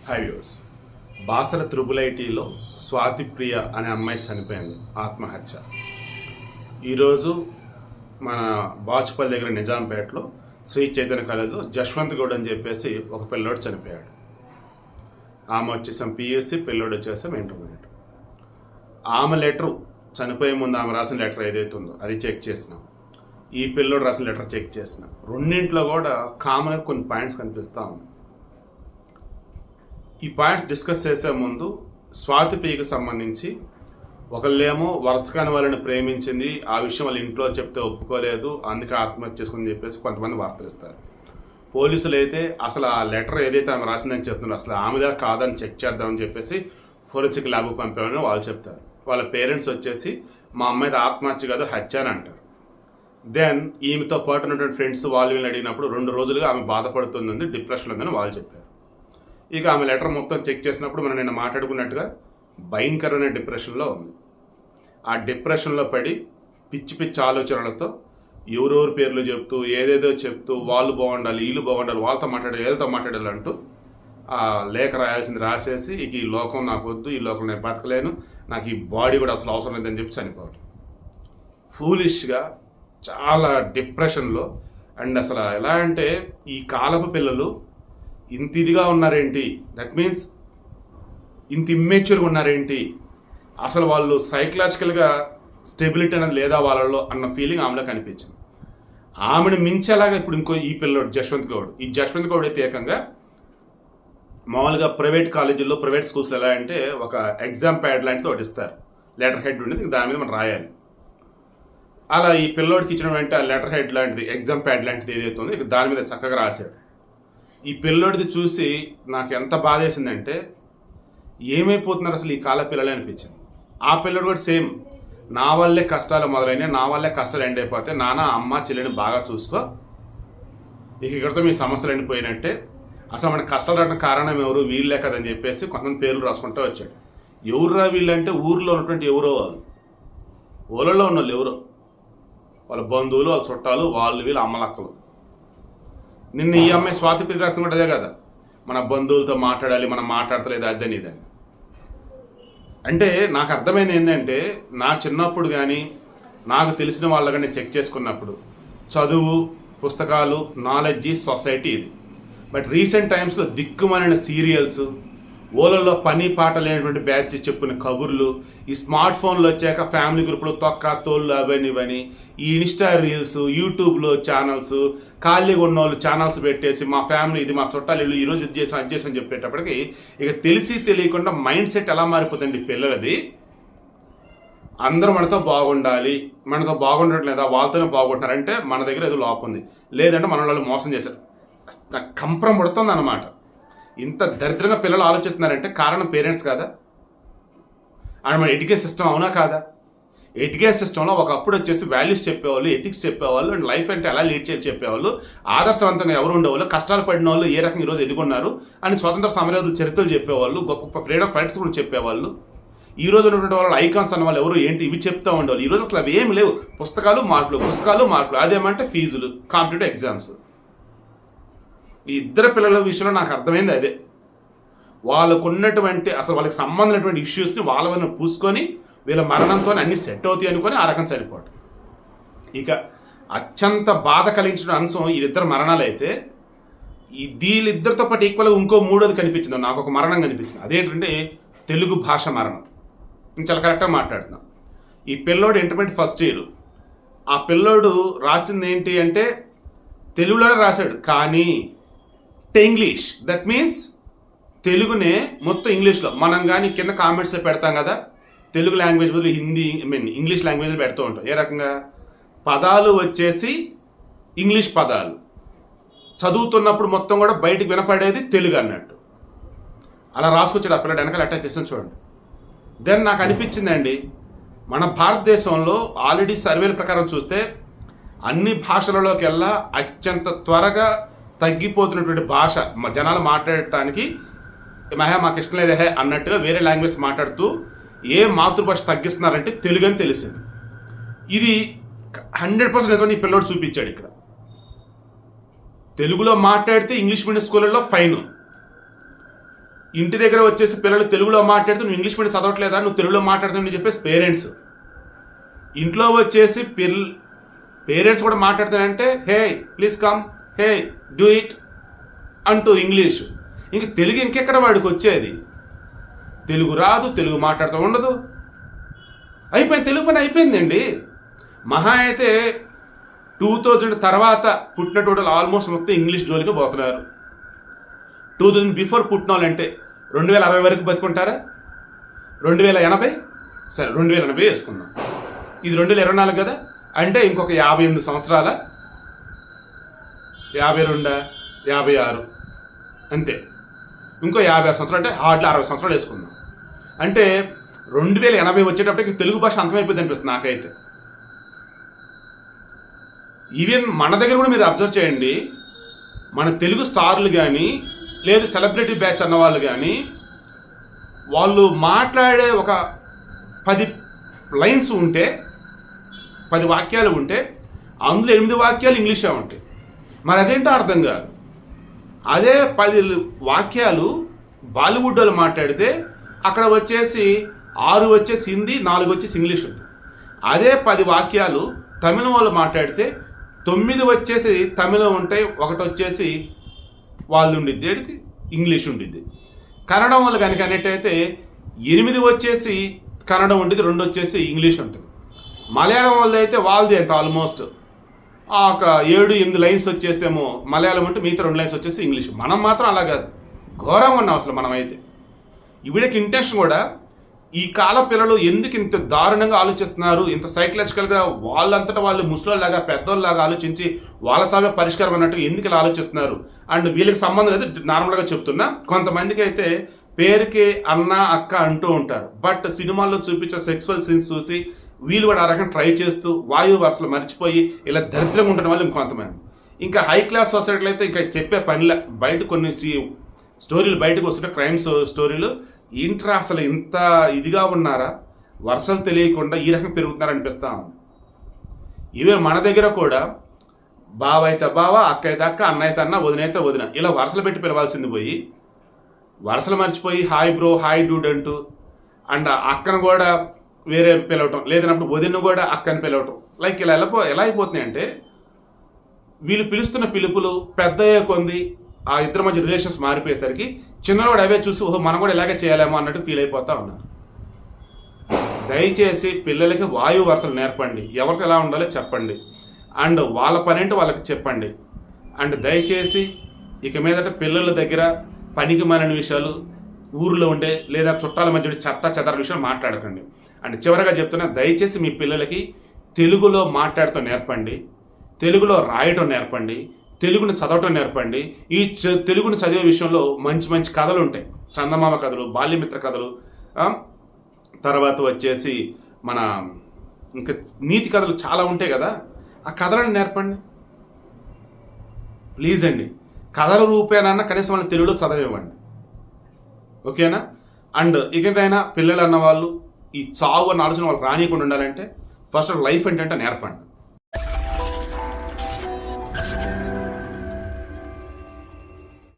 హైవ్యూస్ Basara triple ఐటీలో స్వాతి ప్రియ అనే అమ్మాయి చనిపోయింది ఆత్మహత్య. ఈరోజు మన బాచుపల్లి దగ్గర నిజాంపేటలో శ్రీ చైతన్య కాలేజీలో జశ్వంత్ గౌడ్ అని చెప్పేసి ఒక పిల్లోడు చనిపోయాడు. ఆమె వచ్చేసాం పిఎస్సి, పిల్లోడు వచ్చేసాం ఇంటర్మీడియట్. ఆమె లెటరు చనిపోయే ముందు ఆమె రాసిన లెటర్ ఏదైతే ఉందో అది చెక్ చేసినాం, ఈ పిల్లోడు రాసిన లెటర్ చెక్ చేసినాం. రెండింటిలో కూడా కామన్గా కొన్ని పాయింట్స్ కనిపిస్తూ ఉన్నాయి. ఈ పాయింట్స్ డిస్కస్ చేసే ముందు స్వాతి ప్రియకి సంబంధించి ఒకళ్ళేమో వరసకాని వాళ్ళని ప్రేమించింది, ఆ విషయం వాళ్ళ ఇంట్లో చెప్తే ఒప్పుకోలేదు, అందుకే ఆత్మహత్య చేసుకుని చెప్పేసి కొంతమంది వార్తలు ఇస్తారు. పోలీసులు అయితే అసలు ఆ లెటర్ ఏదైతే ఆమె రాసిందని చెప్తున్నారు అసలు ఆమెదా కాదని చెక్ చేద్దామని చెప్పేసి ఫోరెన్సిక్ ల్యాబ్ పంపామని వాళ్ళు చెప్తారు. వాళ్ళ పేరెంట్స్ వచ్చేసి మా అమ్మాయిది ఆత్మహత్య కాదు హత్య అని అంటారు. దెన్ ఈమెతో పాటు ఉన్నటువంటి ఫ్రెండ్స్ వాళ్ళు వీళ్ళని అడిగినప్పుడు 2 రోజులుగా ఆమె బాధపడుతుంది, డిప్రెషన్ ఉందని వాళ్ళు చెప్పారు. ఇక ఆమె లెటర్ మొత్తం చెక్ చేసినప్పుడు మనం నిన్న మాట్లాడుకున్నట్టుగా భయంకరమైన డిప్రెషన్లో ఉంది. ఆ డిప్రెషన్లో పడి పిచ్చి పిచ్చి ఆలోచనలతో ఎవరెవరి పేర్లు చెప్తూ ఏదేదో చెప్తూ వాళ్ళు బాగుండాలి, వీళ్ళు బాగుండాలి, వాళ్ళతో మాట్లాడాలి, వీళ్ళతో మాట్లాడాలి అంటూ ఆ లేఖ రాయాల్సింది రాసేసి ఇక ఈ లోకం నాకు వద్దు, ఈ లోకం నేను బతకలేను, నాకు ఈ బాడీ కూడా అసలు అవసరం లేదని చెప్పి చనిపోవడం. ఫూలిష్గా చాలా డిప్రెషన్లో. అండ్ అసలు ఎలా అంటే ఈ కాలపు పిల్లలు ఇంత ఇదిగా ఉన్నారేంటి, దట్ మీన్స్ ఇంత ఇమ్మెచ్యూర్గా ఉన్నారేంటి, అసలు వాళ్ళు సైకలాజికల్గా స్టెబిలిటీ అనేది లేదా వాళ్ళలో అన్న ఫీలింగ్ ఆమెలో కనిపించింది. ఆమెను మించేలాగా ఇప్పుడు ఇంకో ఈ పిల్లోడు జశ్వంత్ గౌడ్, ఈ జశ్వంత్ గౌడ్ అయితే ఏకంగా మామూలుగా ప్రైవేట్ కాలేజీల్లో ప్రైవేట్ స్కూల్స్ ఎలా అంటే ఒక ఎగ్జామ్ ప్యాడ్ లాంటిది ఒకటి ఇస్తారు, లెటర్ హెడ్ ఉండేది, దాని మీద మనం రాయాలి. అలా ఈ పిల్లోడికి ఇచ్చిన వెంటనే ఆ లెటర్ హెడ్ లాంటిది ఎగ్జామ్ ప్యాడ్ లాంటిది ఏదైతే ఉందో ఇక దాని మీద చక్కగా రాశాడు. ఈ పిల్లోడిది చూసి నాకు ఎంత బాధ వేసిందంటే ఏమైపోతున్నారు అసలు ఈ కాల పిల్లలే అనిపించింది. ఆ పిల్లోడు కూడా సేమ్, నా వల్లే కష్టాలు మొదలైనవి, నా వల్లే కష్టాలు ఎండ్ అయిపోతే, నాన్న అమ్మ చెల్లిని బాగా చూసుకో, ఇక ఇక్కడితో మీ సమస్యలు ఎండిపోయినట్టే, అసలు మన కష్టాలు రావడానికి కారణం ఎవరు, వీళ్ళే కదని చెప్పేసి కొంతమంది పేర్లు రాసుకుంటూ వచ్చాడు. ఎవరురా వీళ్ళంటే ఊర్లో ఉన్నటువంటి ఎవరో వాళ్ళు, ఊళ్ళలో ఉన్న వాళ్ళు ఎవరో, వాళ్ళ బంధువులు, వాళ్ళ చుట్టాలు, వాళ్ళు వీళ్ళు అమ్మలక్కలు. నిన్న ఈ అమ్మాయి స్వాతి ప్రియ రాసిన కూడా అదే కదా, మన బంధువులతో మాట్లాడాలి, మనం మాట్లాడతలేదు అదని ఇదని. అంటే నాకు అర్థమైంది ఏంటంటే నా చిన్నప్పుడు కానీ నాకు తెలిసిన వాళ్ళ కానీ చెక్ చేసుకున్నప్పుడు చదువు, పుస్తకాలు, నాలెడ్జి, సొసైటీ ఇది. బట్ రీసెంట్ టైమ్స్లో దిక్కుమాలిన సీరియల్స్, ఓలలో పని పాట లేనటువంటి బ్యాచ్ చెప్పుకునే కబుర్లు, ఈ స్మార్ట్ ఫోన్లు వచ్చాక ఫ్యామిలీ గ్రూపులు, తొక్క తోళ్ళు అవని ఇవని, ఈ ఇన్స్టా రీల్స్, యూట్యూబ్లో ఛానల్స్, ఖాళీగా ఉన్న వాళ్ళు ఛానల్స్ పెట్టేసి మా ఫ్యామిలీ ఇది, మా చుట్టాలు ఇల్లు, ఈరోజు ఇది చేసాం అది చేసాం చెప్పేటప్పటికి ఇక తెలిసి తెలియకుండా మైండ్ సెట్ ఎలా మారిపోతుంది పిల్లలది. అందరూ మనతో బాగుండాలి, మనతో బాగుండట్లేదా, వాళ్ళతోనే బాగుంటున్నారంటే మన దగ్గర ఏదో లోపం ఉంది, లేదంటే మన వాళ్ళు మోసం చేశారు, కంప్రం పడుతుంది అన్నమాట. ఇంత దరిద్రంగా పిల్లలు ఆలోచిస్తున్నారంటే కారణం పేరెంట్స్ కాదా? అండ్ మన ఎడ్యుకేషన్ సిస్టమ్ అవునా కాదా? ఎడ్యుకేషన్ సిస్టంలో ఒకప్పుడు వచ్చేసి వాల్యూస్ చెప్పేవాళ్ళు, ఎథిక్స్ చెప్పేవాళ్ళు, అండ్ లైఫ్ అంటే ఎలా లీడ్ చేసి చెప్పేవాళ్ళు, ఆదర్శవంతంగా ఎవరు ఉండేవాళ్ళు, కష్టాలు పడిన వాళ్ళు ఏ రకంగా ఈరోజు ఎదుగున్నారు అని స్వతంత్ర సమరయోధుల చరిత్రలు చెప్పేవాళ్ళు, గొప్ప ఫ్రీడమ్ ఫైటర్స్ కూడా చెప్పేవాళ్ళు. ఈ రోజు ఉన్నటువంటి వాళ్ళు ఐకాన్స్ అన్న వాళ్ళు ఎవరు ఏంటి ఇవి చెప్తూ ఉండేవాళ్ళు. ఈరోజు అసలు అవి ఏమి లేవు, పుస్తకాలు మార్కులు, అదేమంటే ఫీజులు, కాంపిటేటివ్ ఎగ్జామ్స్. ఈ ఇద్దరు పిల్లల విషయంలో నాకు అర్థమైంది అదే, వాళ్ళకు ఉన్నటువంటి అసలు వాళ్ళకి సంబంధించినటువంటి ఇష్యూస్ని వాళ్ళని పూసుకొని వీళ్ళ మరణంతో అన్ని సెట్ అవుతాయి అనుకొని ఆ రకం చనిపోవడం. ఇక అత్యంత బాధ కలిగించిన అంశం వీళ్ళిద్దరు మరణాలు అయితే వీళ్ళిద్దరితో పాటు ఈక్వల్గా ఇంకో మూడోది కనిపించింది, నాకు ఒక మరణం కనిపించింది. అదేంటంటే తెలుగు భాష మరణం. నేను చాలా కరెక్ట్గా మాట్లాడుతున్నాను. ఈ పిల్లోడు ఇంటర్మీడియట్ ఫస్ట్ ఇయర్, ఆ పిల్లోడు రాసింది ఏంటి అంటే తెలుగులోనే రాశాడు, కానీ ఇంగ్లీష్, దట్ మీన్స్ తెలుగునే మొత్తం ఇంగ్లీష్లో. మనం కానీ కింద కామెంట్స్లో పెడతాం కదా, తెలుగు లాంగ్వేజ్ బదులు హిందీ ఇంగ్లీష్ లాంగ్వేజ్లో పెడుతూ ఉంటాం. ఏ రకంగా పదాలు వచ్చేసి ఇంగ్లీష్ పదాలు చదువుతున్నప్పుడు మొత్తం కూడా బయటకు వినపడేది తెలుగు అన్నట్టు అలా రాసుకొచ్చాడు ఆ పిల్లడు, వెనకాల అటాచ్ చేసాను చూడండి. దెన్ నాకు అనిపించిందండి, మన భారతదేశంలో ఆల్రెడీ సర్వేల ప్రకారం చూస్తే అన్ని భాషలలోకి వెళ్ళా అత్యంత త్వరగా తగ్గిపోతున్నటువంటి భాష జనాలు మాట్లాడటానికి మాకు ఇష్టం లేదే అన్నట్టుగా వేరే లాంగ్వేజ్ మాట్లాడుతూ ఏ మాతృభాష తగ్గిస్తున్నారంటే తెలుగు అని తెలిసింది. ఇది 100% నిజం ఈ పిల్లోడు చూపించాడు. ఇక్కడ తెలుగులో మాట్లాడితే ఇంగ్లీష్ మీడియం స్కూళ్ళల్లో ఫైన్, ఇంటి దగ్గర వచ్చేసి పిల్లలు తెలుగులో మాట్లాడుతూ నువ్వు ఇంగ్లీష్ మీడియం చదవట్లేదా, నువ్వు తెలుగులో మాట్లాడుతావు చెప్పేసి పేరెంట్స్. ఇంట్లో వచ్చేసి పేరెంట్స్ కూడా మాట్లాడుతానంటే hey please come, hey do it అంటూ ఇంగ్లీషు. ఇంక తెలుగు ఇంకెక్కడ వాడికి వచ్చేది? తెలుగు రాదు, తెలుగు మాట్లాడుతూ ఉండదు, అయిపోయింది, తెలుగు పని అయిపోయిందండి. మహా అయితే 2000 తర్వాత పుట్టినటువంటి ఆల్మోస్ట్ మొత్తం ఇంగ్లీష్ జోలికి పోతున్నారు. 2000 బిఫోర్ పుట్టిన వాళ్ళు అంటే 2060 వరకు బతుకుంటారా? 2080, సరే 2080 వేసుకుందాం, ఇది 2024 కదా, అంటే ఇంకొక 58 సంవత్సరాల, 52, 56 అంతే, ఇంకో 56 సంవత్సరాలు అంటే హార్డ్లీ 60 సంవత్సరాలు వేసుకుందాం. అంటే 2080 వచ్చేటప్పటికి తెలుగు భాష అంతమైపోయింది అనిపిస్తుంది నాకైతే. ఈవెన్ మన దగ్గర కూడా మీరు అబ్జర్వ్ చేయండి, మన తెలుగు స్టార్లు కానీ లేదు సెలబ్రిటీ బ్యాచ్ అన్నవాళ్ళు కానీ వాళ్ళు మాట్లాడే ఒక 10 లైన్స్ ఉంటే, 10 వాక్యాలు ఉంటే అందులో 8 వాక్యాలు ఇంగ్లీషే ఉంటాయి. మరి అదేంటో అర్థం కాదు. అదే 10 వాక్యాలు బాలీవుడ్ వాళ్ళు మాట్లాడితే అక్కడ వచ్చేసి 6 వచ్చేసి హిందీ, 4 వచ్చేసి ఇంగ్లీష్ ఉంటుంది. అదే 10 వాక్యాలు తమిళ వాళ్ళు మాట్లాడితే 9 వచ్చేసి తమిళం ఉంటాయి, 1 వచ్చేసి వాళ్ళు ఉండిద్ది, ఏడిది ఇంగ్లీష్ ఉండిద్ది. కన్నడం వాళ్ళు కనుక అనేటైతే 8 వచ్చేసి కన్నడం ఉంటుంది, 2 వచ్చేసి ఇంగ్లీష్ ఉంటుంది. మలయాళం వాళ్ళు అయితే వాళ్ళది అయితే ఆల్మోస్ట్ ఒక 7-8 లైన్స్ వచ్చేసేమో మలయాళం అంటే మిగతా 2 లైన్స్ వచ్చేసి ఇంగ్లీష్. మనం మాత్రం అలా కాదు, ఘోరంగా ఉన్నాం అసలు మనమైతే. వీడికి ఇంటెన్షన్ కూడా ఈ కాల పిల్లలు ఎందుకు ఇంత దారుణంగా ఆలోచిస్తున్నారు, ఇంత సైకలాజికల్గా వాళ్ళంతటా వాళ్ళు ముసలోళ్ళలాగా పెద్దోళ్ళలాగా ఆలోచించి వాళ్ళ తామే పరిష్కారం అన్నట్టు ఎందుకు ఇలా ఆలోచిస్తున్నారు. అండ్ వీళ్ళకి సంబంధం లేదు, నార్మల్గా చెప్తున్నా. కొంతమందికి అయితే పేరుకి అన్న అక్క అంటూ ఉంటారు, బట్ సినిమాల్లో చూపించే సెక్సువల్ సీన్స్ చూసి వీళ్ళు కూడా ఆ రకంగా ట్రై చేస్తూ వాయు వరుసలు మర్చిపోయి ఇలా దరిద్రంగా ఉంటున్న వాళ్ళు ఇంకొంతమంది. ఇంకా హై క్లాస్ సొసైటీలో అయితే ఇంకా చెప్పే పనిలే. బయట కొన్ని స్టోరీలు బయటకు వస్తుంటే క్రైమ్స్ స్టోరీలు, ఏంట్రా అసలు ఇంత ఇదిగా ఉన్నారా, వరుసలు తెలియకుండా ఈ రకంగా పెరుగుతున్నారా అనిపిస్తా ఉంది. ఈవెన్ మన దగ్గర కూడా బావ అయితే బావ, అక్క అయితే అక్క, అన్న అయితే అన్న, వదిన అయితే వదిన, ఇలా వరుసలు పెట్టి పిలవాల్సింది పోయి వరుసలు మర్చిపోయి హాయ్ బ్రో, హాయ్ డూడ్ అంటూ, అండ్ అక్కను కూడా వేరే పిలవటం, లేదన్నప్పుడు వదిన కూడా అక్కని పిలవటం, లైక్ ఇలా ఎలా అయిపోతున్నాయి అంటే వీళ్ళు పిలుస్తున్న పిలుపులు పెద్ద కొంది ఆ ఇద్దరి మధ్య రిలేషన్స్ మారిపోయేసరికి చిన్నవాడు అవే చూసి ఓహో మనం కూడా ఇలాగే చేయాలేమో అన్నట్టు ఫీల్ అయిపోతా ఉన్నారు. దయచేసి పిల్లలకి వాయు వరుసలు నేర్పండి, ఎవరికి ఎలా ఉండాలో చెప్పండి, అండ్ వాళ్ళ పని ఏంటో వాళ్ళకి చెప్పండి. అండ్ దయచేసి ఇక మీదట పిల్లల దగ్గర పనికి మాలిన విషయాలు, ఊరిలో ఉండే లేదా చుట్టాల మధ్య చెత్త విషయాలు మాట్లాడకండి. అండ్ చివరగా చెప్తున్నా, దయచేసి మీ పిల్లలకి తెలుగులో మాట్లాడటం నేర్పండి, తెలుగులో రాయటం నేర్పండి, తెలుగును చదవటం నేర్పండి. ఈ తెలుగును చదివే విషయంలో మంచి మంచి కథలు ఉంటాయి, చందమామ కథలు, బాల్యమిత్ర కథలు, తర్వాత వచ్చేసి మన ఇంకా నీతి కథలు చాలా ఉంటాయి కదా, ఆ కథలను నేర్పండి ప్లీజ్ అండి. కథల రూపేనన్నా కనీసం వాళ్ళని తెలుగులో చదవివ్వండి, ఓకేనా? అండ్ ఇకైనా పిల్లలు అన్న వాళ్ళు ఈ చావు అన్న ఆలోచన వాళ్ళకి రానియకుండా ఉండాలంటే ఫస్ట్ లైఫ్ ఏంటంటే నేర్పండి.